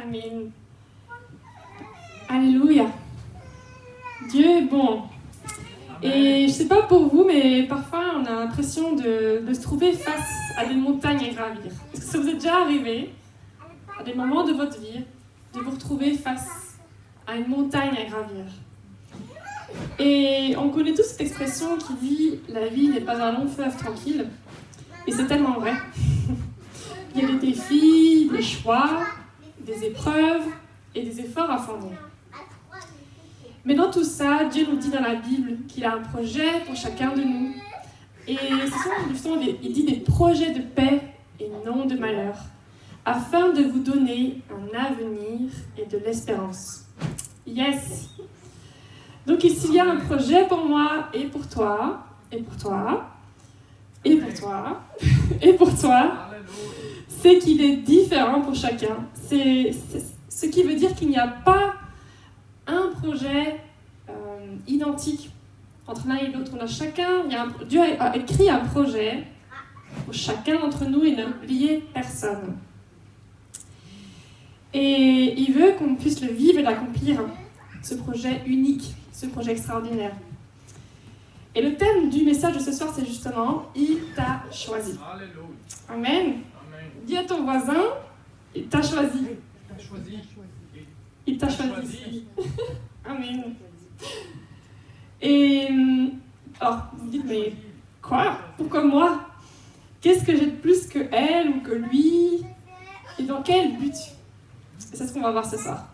Amen. Alléluia. Dieu est bon. Et je ne sais pas pour vous, mais parfois on a l'impression de se trouver face à des montagnes à gravir. Est-ce que ça vous est déjà arrivé, à des moments de votre vie, de vous retrouver face à une montagne à gravir? Et on connaît tous cette expression qui dit « la vie n'est pas un long fleuve tranquille ». Et c'est tellement vrai. Il y a des défis, des choix, des épreuves et des efforts à fournir. Mais dans tout ça, Dieu nous dit dans la Bible qu'il a un projet pour chacun de nous. Et ce sont justement il dit des projets de paix et non de malheur, afin de vous donner un avenir et de l'espérance. Yes! Donc ici, il y a un projet pour moi et pour toi, et pour toi, et pour toi, et pour toi. C'est qu'il est différent pour chacun. C'est ce qui veut dire qu'il n'y a pas un projet identique entre l'un et l'autre. On a chacun, Dieu a écrit un projet pour chacun d'entre nous et n'a oublié personne. Et il veut qu'on puisse le vivre et l'accomplir, ce projet unique, ce projet extraordinaire. Et le thème du message de ce soir, c'est justement « Il t'a choisi ». Amen. Dis à ton voisin « Il t'a choisi ». Il t'a choisi. Amen. Et alors, vous vous dites, mais quoi? Pourquoi moi? Qu'est-ce que j'ai de plus que elle ou que lui? Et dans quel but? Et c'est ce qu'on va voir ce soir.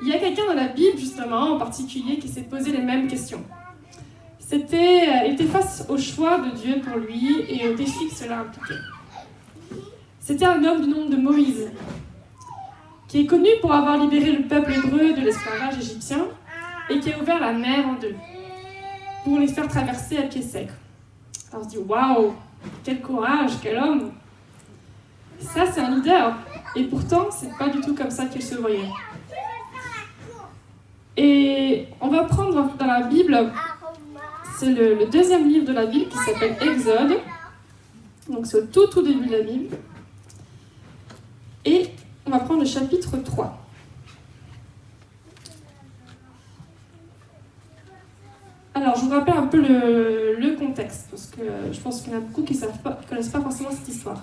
Il y a quelqu'un dans la Bible, justement, en particulier, qui s'est posé les mêmes questions. Il était face au choix de Dieu pour lui et au défi que cela impliquait. C'était un homme du nom de Moïse, qui est connu pour avoir libéré le peuple hébreu de l'esclavage égyptien et qui a ouvert la mer en deux pour les faire traverser à pied sec. Alors on se dit, waouh, quel courage, quel homme! Ça, c'est un leader. Et pourtant, c'est pas du tout comme ça qu'il se voyait. Et on va prendre dans la Bible, c'est le deuxième livre de la Bible qui s'appelle Exode. Donc c'est au tout début de la Bible. Et on va prendre le chapitre 3. Alors, je vous rappelle un peu le contexte, parce que je pense qu'il y en a beaucoup qui ne connaissent pas forcément cette histoire.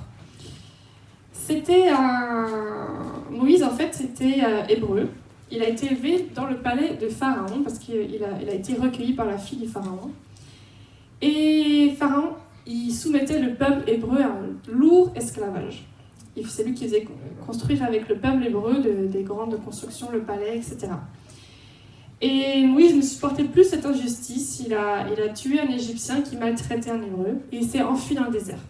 Moïse, en fait, c'était hébreu. Il a été élevé dans le palais de Pharaon, parce qu'il a été recueilli par la fille du Pharaon. Et Pharaon, il soumettait le peuple hébreu à un lourd esclavage. C'est lui qui faisait construire avec le peuple hébreu des grandes constructions, le palais, etc. Et Moïse ne supportait plus cette injustice. Il a tué un Égyptien qui maltraitait un Hébreu et il s'est enfui dans le désert.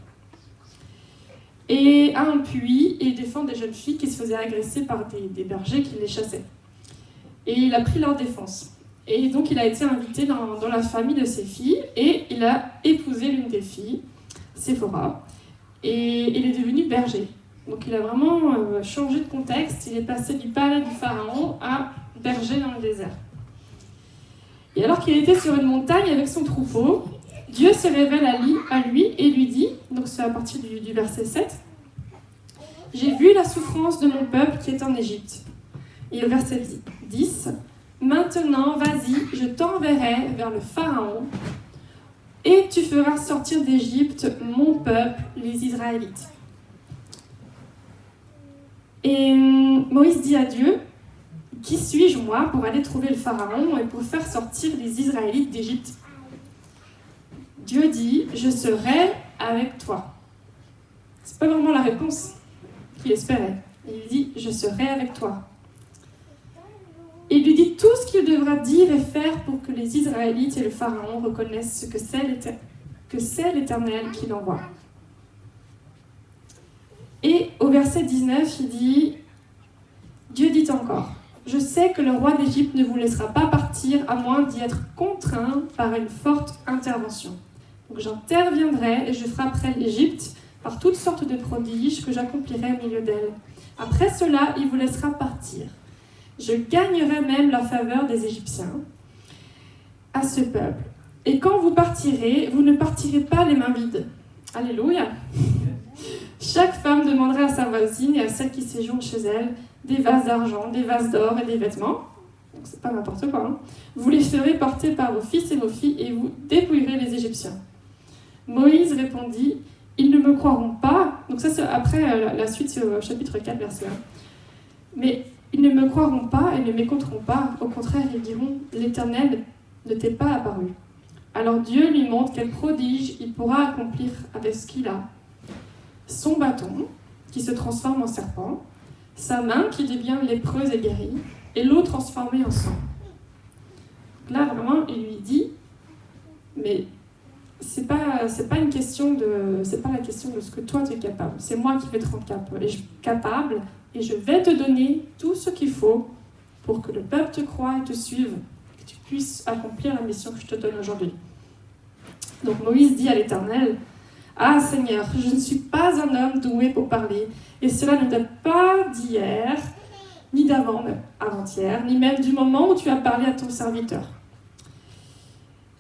Et à un puits, il défend des jeunes filles qui se faisaient agresser par des bergers qui les chassaient. Et il a pris leur défense. Et donc il a été invité dans la famille de ses filles et il a épousé l'une des filles, Séphora, et il est devenu berger. Donc il a vraiment changé de contexte, il est passé du palais du Pharaon à berger dans le désert. Et alors qu'il était sur une montagne avec son troupeau, Dieu se révèle à lui et lui dit, donc c'est à partir du verset 7, « J'ai vu la souffrance de mon peuple qui est en Égypte. » Et au verset 10, « Maintenant, vas-y, je t'enverrai vers le Pharaon, et tu feras sortir d'Égypte mon peuple, les Israélites. » Et Moïse dit à Dieu, « Qui suis-je, moi, pour aller trouver le Pharaon et pour faire sortir les Israélites d'Égypte ?» Dieu dit, « Je serai avec toi. » C'est pas vraiment la réponse qu'il espérait. Il dit, « Je serai avec toi. » Et il lui dit tout ce qu'il devra dire et faire pour que les Israélites et le Pharaon reconnaissent que c'est l'Éternel qui l'envoie. Et au verset 19, il dit, Dieu dit encore, « Je sais que le roi d'Égypte ne vous laissera pas partir à moins d'y être contraint par une forte intervention. Donc j'interviendrai et je frapperai l'Égypte par toutes sortes de prodiges que j'accomplirai au milieu d'elle. Après cela, il vous laissera partir. Je gagnerai même la faveur des Égyptiens à ce peuple. Et quand vous partirez, vous ne partirez pas les mains vides. » Alléluia. Chaque femme demanderait à sa voisine et à celle qui séjourne chez elle, « des vases d'argent, des vases d'or et des vêtements. Donc c'est pas n'importe quoi. Hein. Vous les ferez porter par vos fils et vos filles et vous dépouillerez les Égyptiens. Moïse répondit, ils ne me croiront pas. Donc ça c'est après la suite, c'est au chapitre 4, verset 1. Mais ils ne me croiront pas et ne m'écouteront pas. Au contraire, ils diront, l'Éternel ne t'est pas apparu. Alors Dieu lui montre quel prodige il pourra accomplir avec ce qu'il a. Son bâton, qui se transforme en serpent, sa main qui devient lépreuse et guérie, et l'eau transformée en sang. Donc là, vraiment, il lui dit, mais c'est pas la question de ce que toi tu es capable. C'est moi qui vais te rendre capable, et je vais te donner tout ce qu'il faut pour que le peuple te croie et te suive, que tu puisses accomplir la mission que je te donne aujourd'hui. Donc Moïse dit à l'Éternel, « Ah Seigneur, je ne suis pas un homme doué pour parler, et cela ne date pas d'hier, ni avant-hier, ni même du moment où tu as parlé à ton serviteur.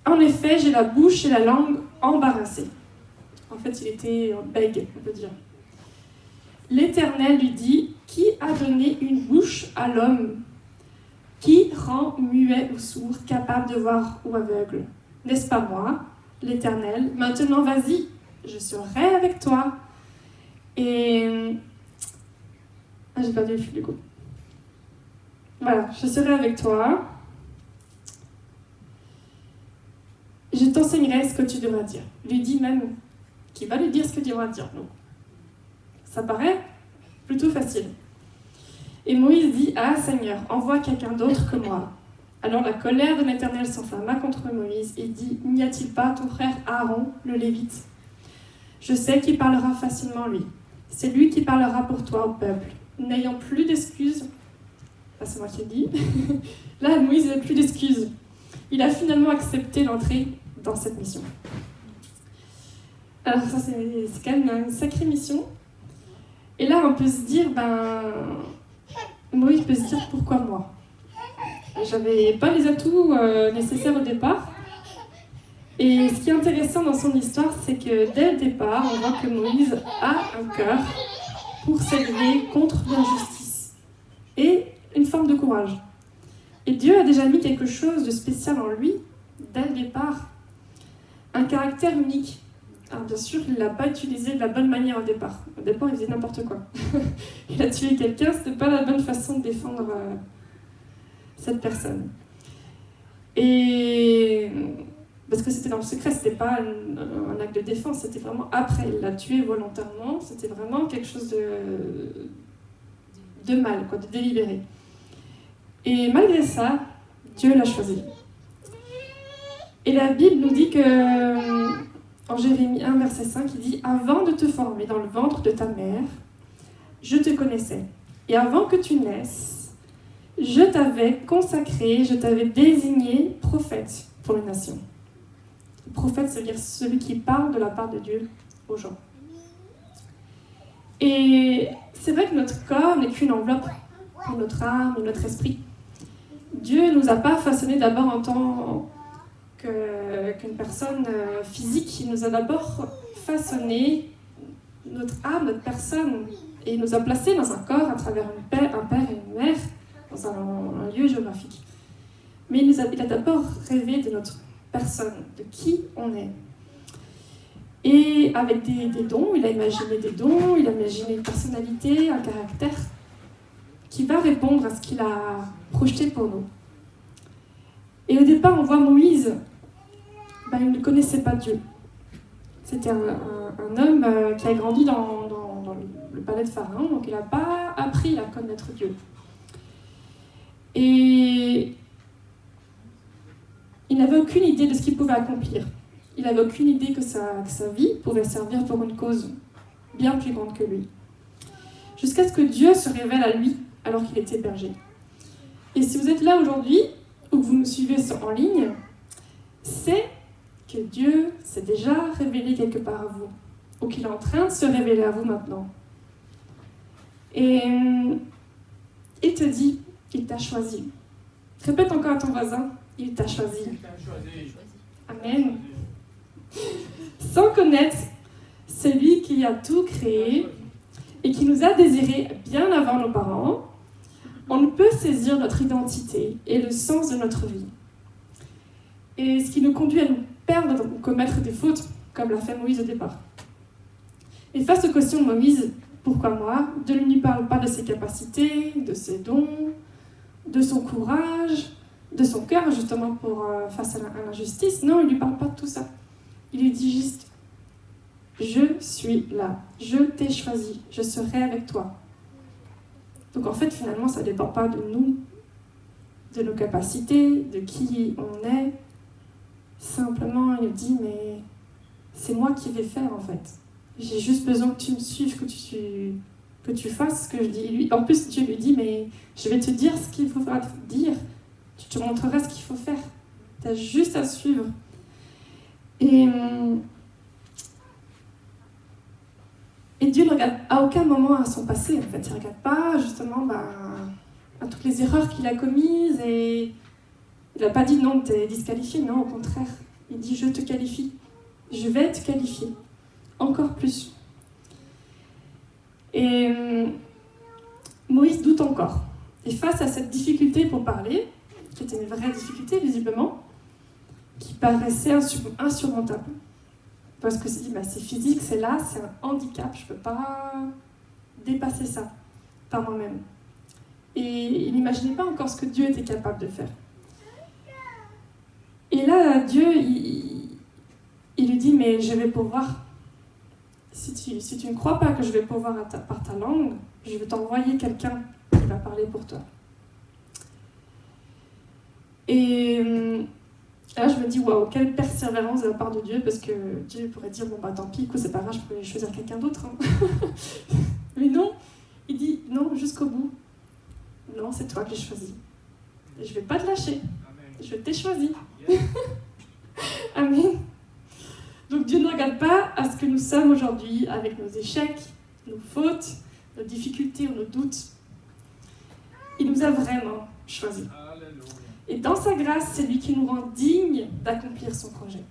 En effet, j'ai la bouche et la langue embarrassées. » En fait, il était bègue, on peut dire. L'Éternel lui dit, « Qui a donné une bouche à l'homme? Qui rend muet ou sourd, capable de voir ou aveugle? N'est-ce pas moi, l'Éternel? Maintenant, vas-y, je serai avec toi. » Et... j'ai perdu le fil du coup. Voilà, je serai avec toi. Je t'enseignerai ce que tu devras dire. Il lui dit même qu'il va lui dire ce que tu devras dire. Donc, ça paraît plutôt facile. Et Moïse dit, « Ah Seigneur, envoie quelqu'un d'autre que moi. » Alors la colère de l'Éternel s'enflamma contre Moïse et dit, « N'y a-t-il pas ton frère Aaron, le Lévite? Je sais qu'il parlera facilement lui. C'est lui qui parlera pour toi au peuple. N'ayant plus d'excuses, c'est moi qui le dis, là Moïse n'a plus d'excuses. Il a finalement accepté l'entrée dans cette mission. Alors ça c'est quand même une sacrée mission. Et là on peut se dire, Moïse peut se dire, pourquoi moi? J'avais pas les atouts nécessaires au départ. Et ce qui est intéressant dans son histoire, c'est que dès le départ, on voit que Moïse a un cœur pour s'élever contre l'injustice et une forme de courage. Et Dieu a déjà mis quelque chose de spécial en lui dès le départ, un caractère unique. Alors bien sûr, il ne l'a pas utilisé de la bonne manière au départ. Au départ, il faisait n'importe quoi. Il a tué quelqu'un, c'était pas la bonne façon de défendre cette personne. Et parce que c'était dans le secret, c'était pas un acte de défense, c'était vraiment après. Il l'a tué volontairement, c'était vraiment quelque chose de mal, quoi, de délibéré. Et malgré ça, Dieu l'a choisi. Et la Bible nous dit que, en Jérémie 1, verset 5, il dit « Avant de te former dans le ventre de ta mère, je te connaissais. Et avant que tu naisses, je t'avais consacré, je t'avais désigné prophète pour les nations. » Le prophète, c'est-à-dire celui qui parle de la part de Dieu aux gens. Et c'est vrai que notre corps n'est qu'une enveloppe pour notre âme et notre esprit. Dieu ne nous a pas façonnés d'abord en tant qu'une personne physique. Il nous a d'abord façonné notre âme, notre personne. Et il nous a placés dans un corps à travers un père et une mère, dans un lieu géographique. Mais il a d'abord rêvé de notre personne, de qui on est. Et avec des dons, il a imaginé des dons, il a imaginé une personnalité, un caractère qui va répondre à ce qu'il a projeté pour nous. Et au départ, on voit Moïse, il ne connaissait pas Dieu. C'était un homme qui a grandi dans le palais de Pharaon, donc il n'a pas appris à connaître Dieu. Et il n'avait aucune idée de ce qu'il pouvait accomplir. Il n'avait aucune idée que sa vie pouvait servir pour une cause bien plus grande que lui. Jusqu'à ce que Dieu se révèle à lui alors qu'il était berger. Et si vous êtes là aujourd'hui, ou que vous nous suivez en ligne, c'est que Dieu s'est déjà révélé quelque part à vous, ou qu'il est en train de se révéler à vous maintenant. Et il te dit qu'il t'a choisi. Répète encore à ton voisin, il t'a choisi. Amen. Sans connaître celui qui a tout créé et qui nous a désirés bien avant nos parents, on peut saisir notre identité et le sens de notre vie. Et ce qui nous conduit à nous perdre ou commettre des fautes, comme l'a fait Moïse au départ. Et face aux questions de Moïse, pourquoi moi, Dieu ne lui parle pas de ses capacités, de ses dons, de son courage, de son cœur, justement, face à l'injustice. Non, il ne lui parle pas de tout ça. Il lui dit juste, je suis là, je t'ai choisi, je serai avec toi. Donc en fait, finalement, ça ne dépend pas de nous, de nos capacités, de qui on est. Simplement, il dit, mais c'est moi qui vais faire, en fait. J'ai juste besoin que tu me suives, que tu fasses ce que je dis. En plus, Dieu lui dit, mais je vais te dire ce qu'il faudra te dire. Je te montrerai ce qu'il faut faire. Tu as juste à suivre. Et Dieu ne regarde à aucun moment à son passé, en fait. Il ne regarde pas, justement, à toutes les erreurs qu'il a commises. Et il n'a pas dit, non, tu es disqualifié. Non, au contraire. Il dit, je te qualifie. Je vais te qualifier. Encore plus. Et Moïse doute encore. Et face à cette difficulté pour parler, qui était une vraie difficulté, visiblement, qui paraissait insurmontable. Parce que c'est physique, c'est là, c'est un handicap, je ne peux pas dépasser ça par moi-même. Et il n'imaginait pas encore ce que Dieu était capable de faire. Et là, Dieu, il lui dit, mais je vais pouvoir, si tu ne crois pas que je vais pouvoir par ta langue, je vais t'envoyer quelqu'un qui va parler pour toi. Et là, je me dis, waouh, quelle persévérance de la part de Dieu, parce que Dieu pourrait dire, bon, tant pis, c'est pas grave, je peux choisir quelqu'un d'autre. Hein. Mais non, il dit, non, jusqu'au bout. Non, c'est toi que j'ai choisi. Et je vais pas te lâcher. Amen. Je t'ai choisi. Yeah. Amen. Donc Dieu ne regarde pas à ce que nous sommes aujourd'hui, avec nos échecs, nos fautes, nos difficultés ou nos doutes. Il nous a vraiment choisis. Et dans sa grâce, c'est lui qui nous rend dignes d'accomplir son projet.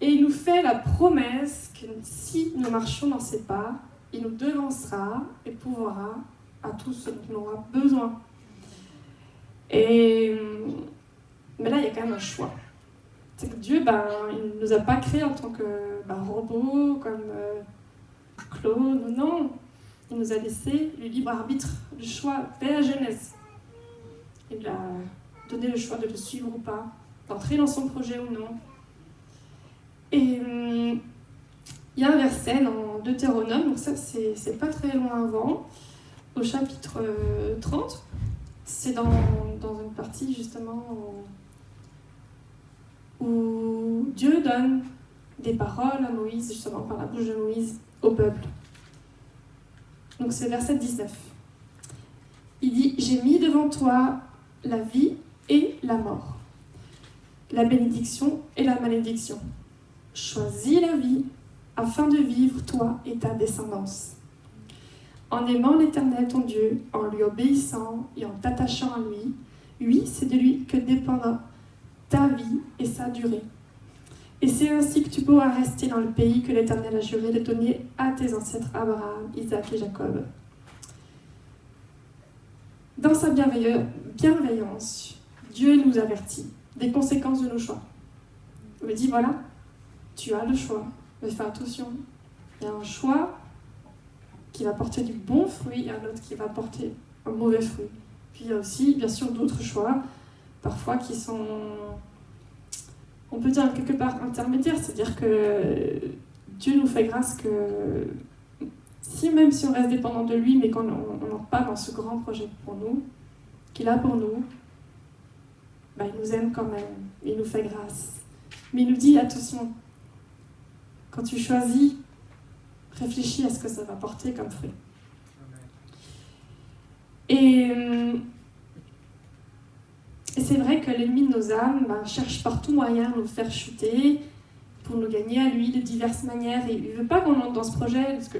Et il nous fait la promesse que si nous marchons dans ses pas, il nous devancera et pourvoira à tout ce dont on aura besoin. Mais là, il y a quand même un choix. C'est que Dieu, il ne nous a pas créés en tant que robots, comme clones, non. Il nous a laissé le libre arbitre, le choix dès la Genèse. Il nous a donné le choix de le suivre ou pas, d'entrer dans son projet ou non. Et il y a un verset dans Deutéronome, donc ça c'est pas très loin avant, au chapitre 30. C'est dans une partie justement où Dieu donne des paroles à Moïse, justement par la bouche de Moïse, au peuple. Donc c'est verset 19. Il dit « J'ai mis devant toi la vie et la mort, la bénédiction et la malédiction. Choisis la vie afin de vivre toi et ta descendance. En aimant l'Éternel ton Dieu, en lui obéissant et en t'attachant à lui, oui, c'est de lui que dépendra ta vie et sa durée. Et c'est ainsi que tu pourras rester dans le pays que l'Éternel a juré de donner à tes ancêtres Abraham, Isaac et Jacob. » Dans sa bienveillance, Dieu nous avertit des conséquences de nos choix. Il me dit, voilà, tu as le choix, mais fais attention. Il y a un choix qui va porter du bon fruit et un autre qui va porter un mauvais fruit. Puis il y a aussi, bien sûr, d'autres choix, parfois qui sont, on peut dire quelque part intermédiaires, c'est-à-dire que Dieu nous fait grâce que même si on reste dépendant de lui, mais qu'on n'entre pas dans ce grand projet pour nous, qu'il a pour nous, il nous aime quand même, il nous fait grâce. Mais il nous dit, attention, quand tu choisis, réfléchis à ce que ça va porter comme fruit. Et c'est vrai que l'ennemi de nos âmes cherche par tout moyen à nous faire chuter, pour nous gagner à lui de diverses manières. Et il ne veut pas qu'on entre dans ce projet, parce que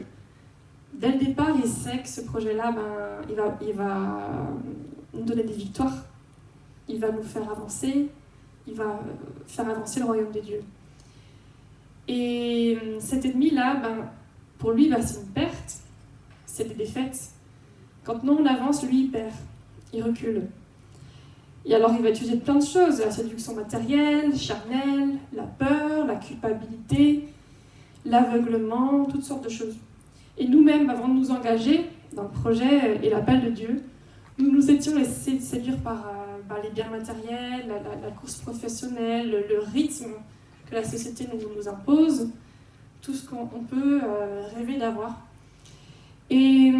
dès le départ, il sait que ce projet-là, il va nous donner des victoires. Il va nous faire avancer. Il va faire avancer le royaume de Dieu. Et cet ennemi-là, pour lui, c'est une perte. C'est des défaites. Quand nous, on avance, lui, il perd. il recule. Et alors il va utiliser plein de choses, la séduction matérielle, charnelle, la peur, la culpabilité, l'aveuglement, toutes sortes de choses. Et nous-mêmes, avant de nous engager dans le projet et l'appel de Dieu, nous nous étions laissés séduire par les biens matériels, la course professionnelle, le rythme que la société nous impose, tout ce qu'on peut rêver d'avoir. Et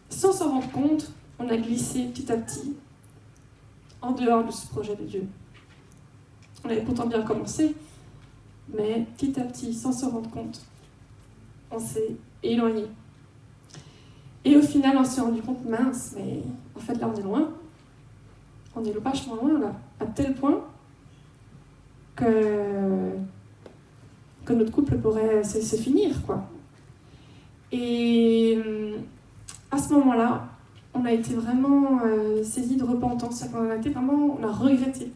sans s'en rendre compte, on a glissé petit à petit en dehors de ce projet de Dieu. On avait pourtant bien commencé, mais petit à petit, sans s'en rendre compte, on s'est éloigné. Et au final, on s'est rendu compte, mince, mais en fait là on est loin. On est vachement loin là, à tel point que notre couple pourrait se finir, quoi. Et à ce moment-là, on a été vraiment saisis de repentance. On a regretté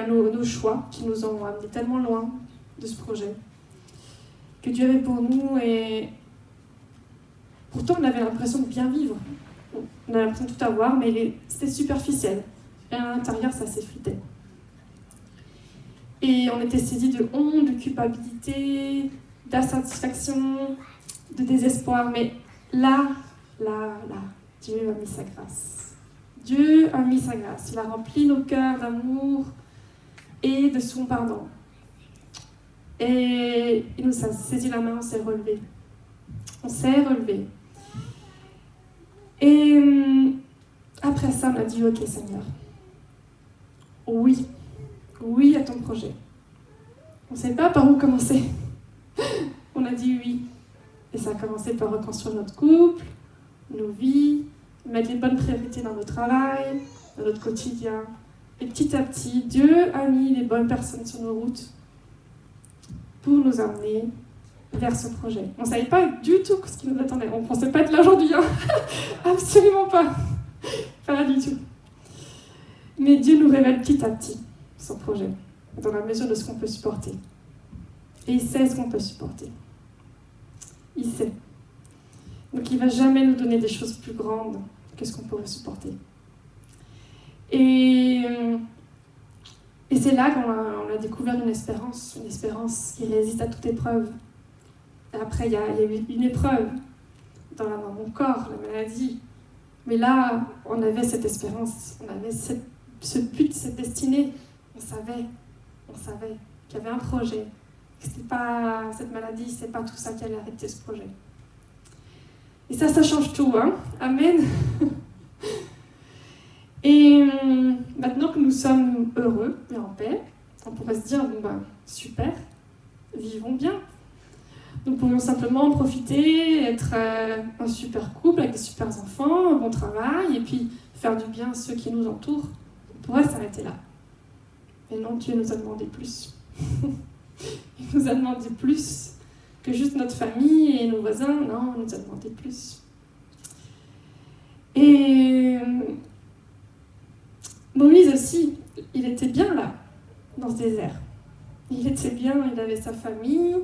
nos choix qui nous ont amenés tellement loin de ce projet que Dieu avait pour nous. Et pourtant, on avait l'impression de bien vivre. On avait l'impression de tout avoir, mais c'était superficiel. Et à l'intérieur, ça s'effritait. Et on était saisis de honte, de culpabilité, d'insatisfaction, de désespoir. Mais là, Dieu a mis sa grâce. Dieu a mis sa grâce. Il a rempli nos cœurs d'amour et de son pardon. Et il nous a saisi la main, on s'est relevé. On s'est relevé. Et après ça, on a dit, ok Seigneur, oui à ton projet. On ne sait pas par où commencer. On a dit oui. Et ça a commencé par reconstruire notre couple, nos vies, mettre les bonnes priorités dans notre travail, dans notre quotidien. Et petit à petit, Dieu a mis les bonnes personnes sur nos routes pour nous amener vers ce projet. On ne savait pas du tout ce qui nous attendait. On ne pensait pas être là aujourd'hui. Hein. Absolument pas. Pas du tout. Mais Dieu nous révèle petit à petit son projet, dans la mesure de ce qu'on peut supporter. Et il sait ce qu'on peut supporter. Il sait. Donc il ne va jamais nous donner des choses plus grandes que ce qu'on pourrait supporter. Et c'est là qu'on a découvert une espérance qui résiste à toute épreuve. Et après, il y a eu une épreuve dans mon corps, la maladie. Mais là, on avait cette espérance, on avait ce but, cette destinée. On savait qu'il y avait un projet. C'était pas cette maladie, c'est pas tout ça qui allait arrêter ce projet. Et ça change tout, hein. Amen. Et maintenant que nous sommes heureux et en paix, on pourrait se dire, super, vivons bien. Nous pourrions simplement en profiter, être un super couple avec des super enfants, un bon travail, et puis faire du bien à ceux qui nous entourent. On pourrait s'arrêter là. Mais non, Dieu nous a demandé plus. Il nous a demandé plus que juste notre famille et nos voisins. Non, il nous a demandé plus. Et Moïse aussi, il était bien là, dans ce désert. Il était bien, il avait sa famille,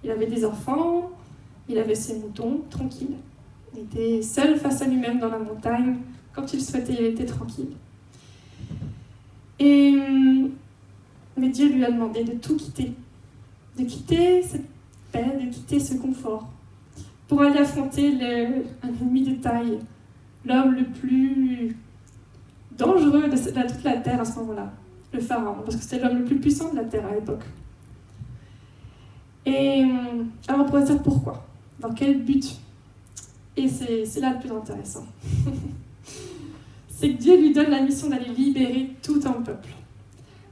il avait des enfants, il avait ses moutons, tranquille. Il était seul face à lui-même dans la montagne. Quand il souhaitait, il était tranquille. Mais Dieu lui a demandé de tout quitter. De quitter cette paix, de quitter ce confort. Pour aller affronter un ennemi de taille. L'homme le plus dangereux de toute la terre à ce moment-là. Le pharaon, parce que c'était l'homme le plus puissant de la terre à l'époque. Et alors on pourrait dire pourquoi, dans quel but. Et c'est là le plus intéressant. C'est que Dieu lui donne la mission d'aller libérer tout un peuple.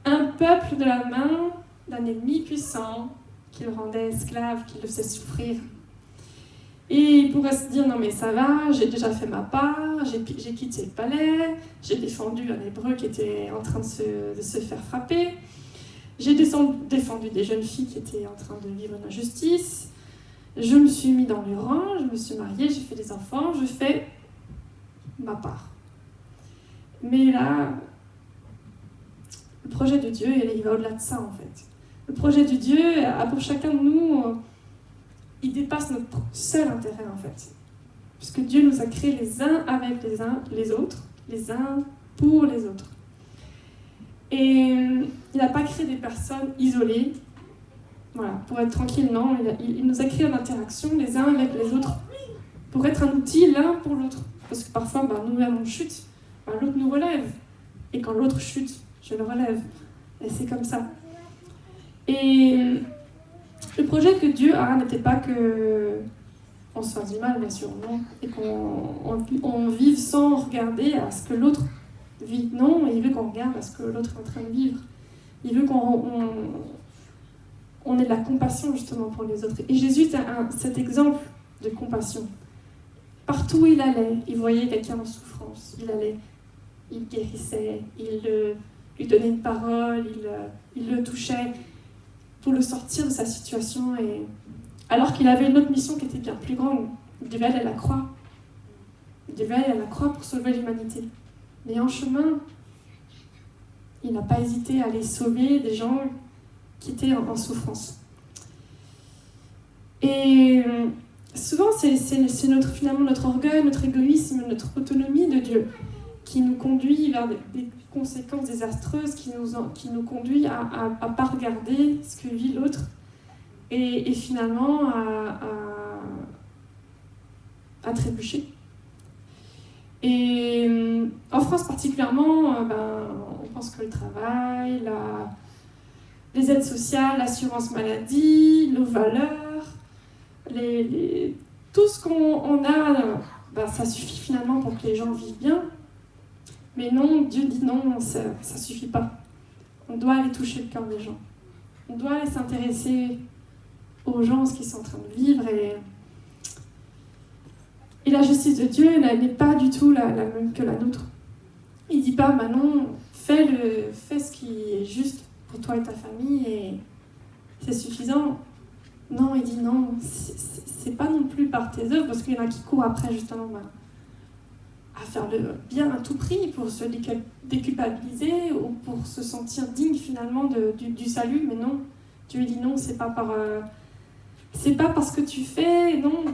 Un peuple de la main d'un ennemi puissant qui le rendait esclave, qui le faisait souffrir. Et il pourrait se dire, non mais ça va, j'ai déjà fait ma part, j'ai quitté le palais, j'ai défendu un hébreu qui était en train de se faire frapper, j'ai défendu des jeunes filles qui étaient en train de vivre une injustice, je me suis mis dans le rang, je me suis mariée, j'ai fait des enfants, je fais ma part. Mais là, le projet de Dieu, il va au-delà de ça en fait. Le projet de Dieu, pour chacun de nous, il dépasse notre seul intérêt en fait. puisque Dieu nous a créés les uns avec les autres, les uns pour les autres. Et il n'a pas créé des personnes isolées, voilà, pour être tranquille, non. Il nous a créés en interaction les uns avec les autres, pour être un outil l'un pour l'autre. Parce que parfois, nous-mêmes on chute, l'autre nous relève. Et quand l'autre chute, je le relève. Et c'est comme ça. Et le projet que Dieu a n'était pas que on se fasse du mal, bien sûr, non, et qu'on vive sans regarder à ce que l'autre vit. Non, il veut qu'on regarde à ce que l'autre est en train de vivre. Il veut qu'on ait de la compassion, justement, pour les autres. Et Jésus était cet exemple de compassion. Partout où il allait, il voyait quelqu'un en souffrance. Il guérissait, il lui donnait une parole, il le touchait pour le sortir de sa situation. Et alors qu'il avait une autre mission qui était bien plus grande. Il devait aller à la croix. Il devait aller à la croix pour sauver l'humanité. Mais en chemin, il n'a pas hésité à aller sauver des gens qui étaient en souffrance. Et souvent, c'est finalement notre orgueil, notre égoïsme, notre autonomie de Dieu qui nous conduit vers des conséquences désastreuses, qui nous conduit à ne pas regarder ce que vit l'autre et finalement à trébucher. Et en France particulièrement, on pense que le travail, les aides sociales, l'assurance maladie, nos valeurs, tout ce qu'on a, ça suffit finalement pour que les gens vivent bien. Mais non, Dieu dit non, ça ne suffit pas. On doit aller toucher le cœur des gens. On doit aller s'intéresser aux gens, ce qu'ils sont en train de vivre. Et la justice de Dieu n'est pas du tout la même que la nôtre. Il ne dit pas, non, fais ce qui est juste pour toi et ta famille et c'est suffisant. Non, il dit non, c'est pas non plus par tes œuvres, parce qu'il y en a qui courent après justement à faire le bien à tout prix pour se déculpabiliser ou pour se sentir digne finalement du salut. Mais non, Dieu dit non, c'est pas parce que tu fais, non,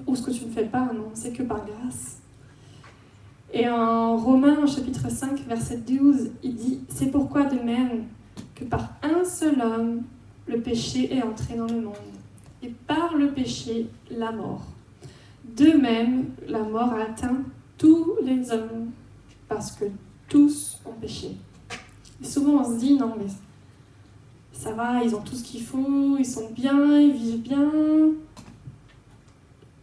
ou ce que tu ne fais pas, non, c'est que par grâce. Et en Romains, chapitre 5, verset 12, il dit « C'est pourquoi de même que par un seul homme, le péché est entré dans le monde, et par le péché, la mort. De même, la mort a atteint tous les hommes, parce que tous ont péché. » Et souvent, on se dit « Non, mais ça va, ils ont tout ce qu'il faut, ils sont bien, ils vivent bien.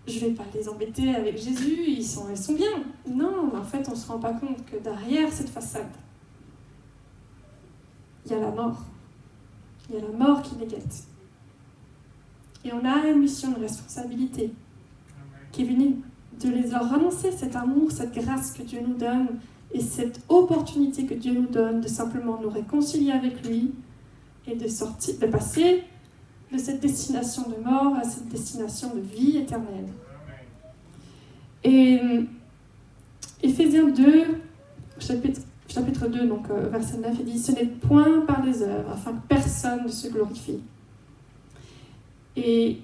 Je ne vais pas les embêter avec Jésus, ils sont bien. » Non, mais en fait, on ne se rend pas compte que derrière cette façade, il y a la mort. Il y a la mort qui les guette. Et on a une mission, une responsabilité qui est venue de leur annoncer cet amour, cette grâce que Dieu nous donne et cette opportunité que Dieu nous donne de simplement nous réconcilier avec lui et de passer de cette destination de mort à cette destination de vie éternelle. Et Éphésiens 2, chapitre 2, donc verset 9, il dit « Ce n'est point par les œuvres, afin que personne ne se glorifie. » Et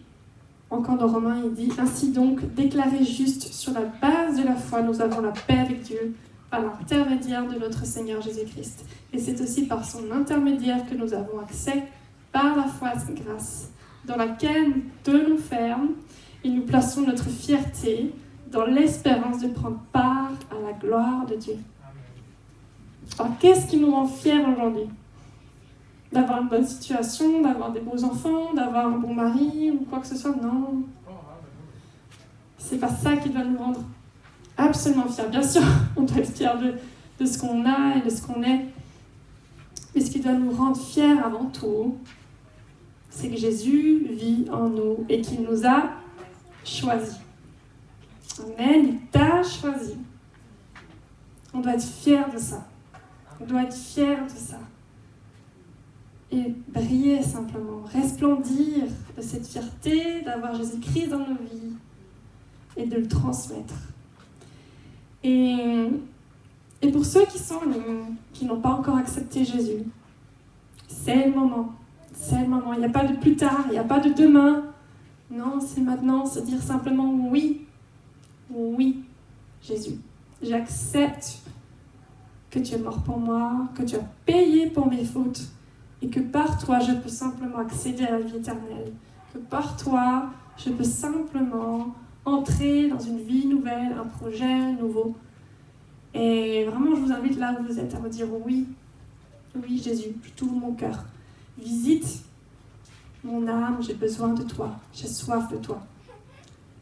encore dans Romains, il dit « Ainsi donc, déclarés justes sur la base de la foi, nous avons la paix avec Dieu par l'intermédiaire de notre Seigneur Jésus-Christ. Et c'est aussi par son intermédiaire que nous avons accès par la foi à cette grâce, dans laquelle nous tenons ferme et nous plaçons notre fierté dans l'espérance de prendre part à la gloire de Dieu. » Alors, qu'est-ce qui nous rend fiers aujourd'hui ? D'avoir une bonne situation, d'avoir des beaux enfants, d'avoir un bon mari ou quoi que ce soit ? Non. C'est pas ça qui doit nous rendre absolument fiers. Bien sûr, on doit être fiers de ce qu'on a et de ce qu'on est. Mais ce qui doit nous rendre fiers avant tout, c'est que Jésus vit en nous et qu'il nous a choisis. Amen, il t'a choisi. On doit être fiers de ça. On doit être fiers de ça. Et briller simplement, resplendir de cette fierté d'avoir Jésus-Christ dans nos vies et de le transmettre. Et pour ceux qui n'ont pas encore accepté Jésus, c'est le moment. C'est le moment. Il n'y a pas de plus tard, il n'y a pas de demain. Non, c'est maintenant, c'est dire simplement oui. oui, Jésus, j'accepte que tu es mort pour moi, que tu as payé pour mes fautes, et que par toi, je peux simplement accéder à la vie éternelle, que par toi, je peux simplement entrer dans une vie nouvelle, un projet nouveau. Et vraiment, je vous invite là où vous êtes à me dire oui, oui Jésus, je t'ouvre mon cœur. Visite mon âme, j'ai besoin de toi, j'ai soif de toi.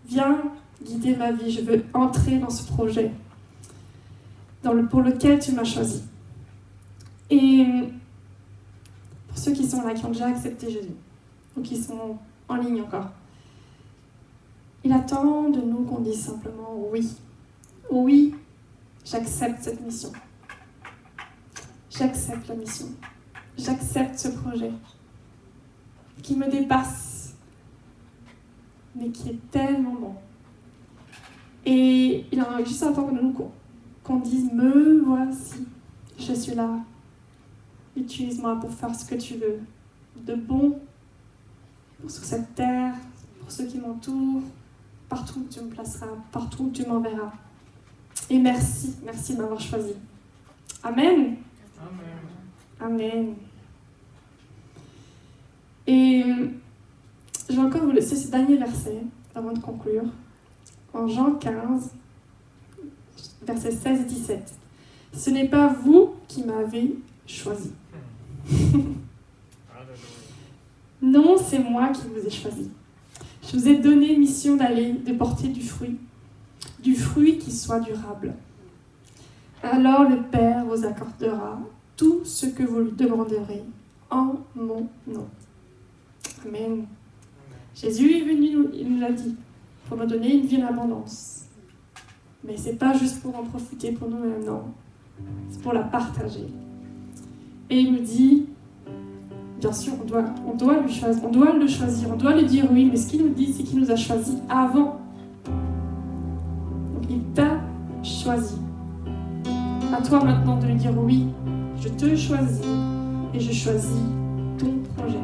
Viens guider ma vie, je veux entrer dans ce projet pour lequel tu m'as choisi. Et pour ceux qui sont là, qui ont déjà accepté Jésus, ou qui sont en ligne encore, il attend de nous qu'on dise simplement oui. Oui, j'accepte cette mission. J'accepte la mission. J'accepte ce projet qui me dépasse, mais qui est tellement bon. Et il en a juste attend de nous qu'on dise « Me voici, je suis là. Utilise-moi pour faire ce que tu veux, de bon, pour sur cette terre, pour ceux qui m'entourent, partout où tu me placeras, partout où tu m'enverras. Et merci de m'avoir choisi. Amen. Amen. Et je vais encore vous laisser ce dernier verset avant de conclure. En Jean 15, versets 16 et 17. Ce n'est pas vous qui m'avez choisi. Non, c'est moi qui vous ai choisi. Je vous ai donné mission d'aller, de porter du fruit qui soit durable. Alors le Père vous accordera tout ce que vous lui demanderez en mon nom. Amen. Jésus est venu, il nous l'a dit, pour nous donner une vie en abondance. Mais c'est pas juste pour en profiter pour nous-mêmes, non. C'est pour la partager. Et il nous dit, bien sûr, on doit le choisir, on doit lui dire oui, mais ce qu'il nous dit, c'est qu'il nous a choisis avant. Donc il t'a choisi. À toi maintenant de lui dire oui, je te choisis et je choisis ton projet.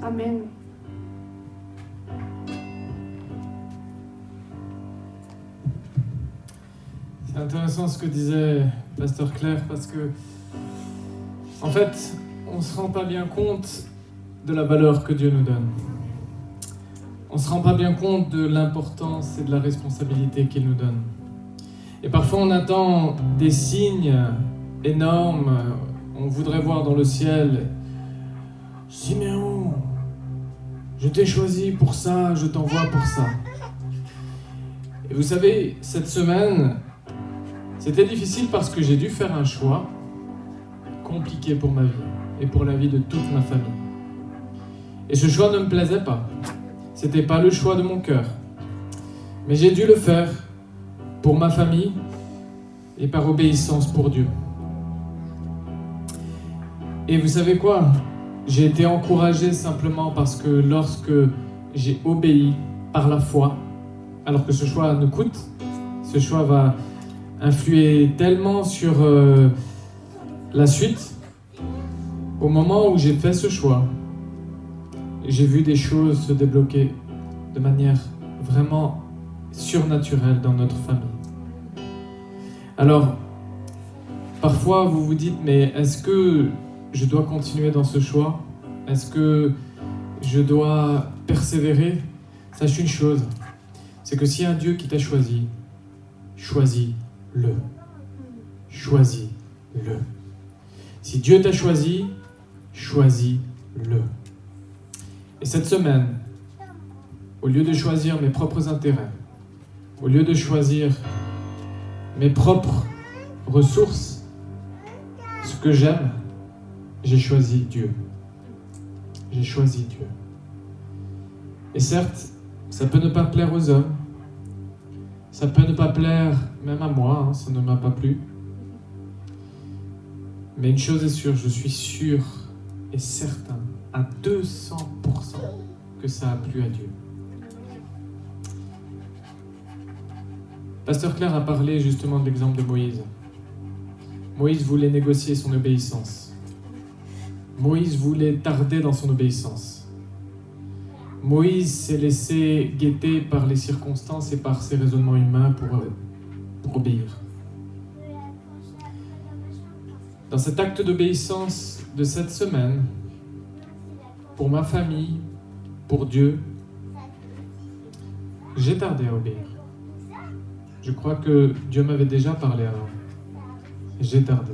Amen. C'est intéressant ce que disait Pasteur Claire parce que, en fait, on ne se rend pas bien compte de la valeur que Dieu nous donne. On ne se rend pas bien compte de l'importance et de la responsabilité qu'il nous donne. Et parfois on attend des signes énormes, on voudrait voir dans le ciel « Siméon, je t'ai choisi pour ça, je t'envoie pour ça. » Et vous savez, cette semaine, c'était difficile parce que j'ai dû faire un choix compliqué pour ma vie et pour la vie de toute ma famille. Et ce choix ne me plaisait pas. C'était pas le choix de mon cœur. Mais j'ai dû le faire pour ma famille et par obéissance pour Dieu. Et vous savez quoi ? J'ai été encouragé simplement parce que lorsque j'ai obéi par la foi, alors que ce choix nous coûte, ce choix va influer tellement sur la suite. Au moment où j'ai fait ce choix, j'ai vu des choses se débloquer de manière vraiment surnaturelle dans notre famille. Alors, parfois vous vous dites, mais est-ce que je dois continuer dans ce choix ? Est-ce que je dois persévérer ? Sache une chose, c'est que s'il y a un Dieu qui t'a choisi, choisis-le. Choisis-le. Si Dieu t'a choisi, choisis-le. Et cette semaine, au lieu de choisir mes propres intérêts, au lieu de choisir mes propres ressources, ce que j'aime, j'ai choisi Dieu. J'ai choisi Dieu. Et certes, ça peut ne pas plaire aux hommes, ça peut ne pas plaire même à moi, ça ne m'a pas plu. Mais une chose est sûre, je suis sûr et certain à 200% que ça a plu à Dieu. Pasteur Claire a parlé justement de l'exemple de Moïse. Moïse voulait négocier son obéissance. Moïse voulait tarder dans son obéissance. Moïse s'est laissé guetter par les circonstances et par ses raisonnements humains pour obéir. Dans cet acte d'obéissance de cette semaine, pour ma famille, pour Dieu, j'ai tardé à obéir. Je crois que Dieu m'avait déjà parlé avant. J'ai tardé.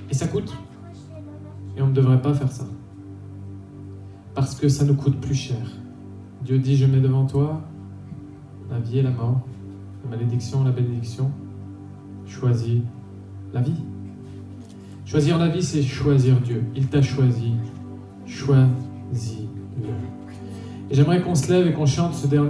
Et ça coûte. Et on ne devrait pas faire ça. Parce que ça nous coûte plus cher. Dieu dit, je mets devant toi la vie et la mort, la malédiction, la bénédiction. Choisis la vie. Choisir la vie, c'est choisir Dieu. Il t'a choisi. Choisis-le. Et j'aimerais qu'on se lève et qu'on chante ce dernier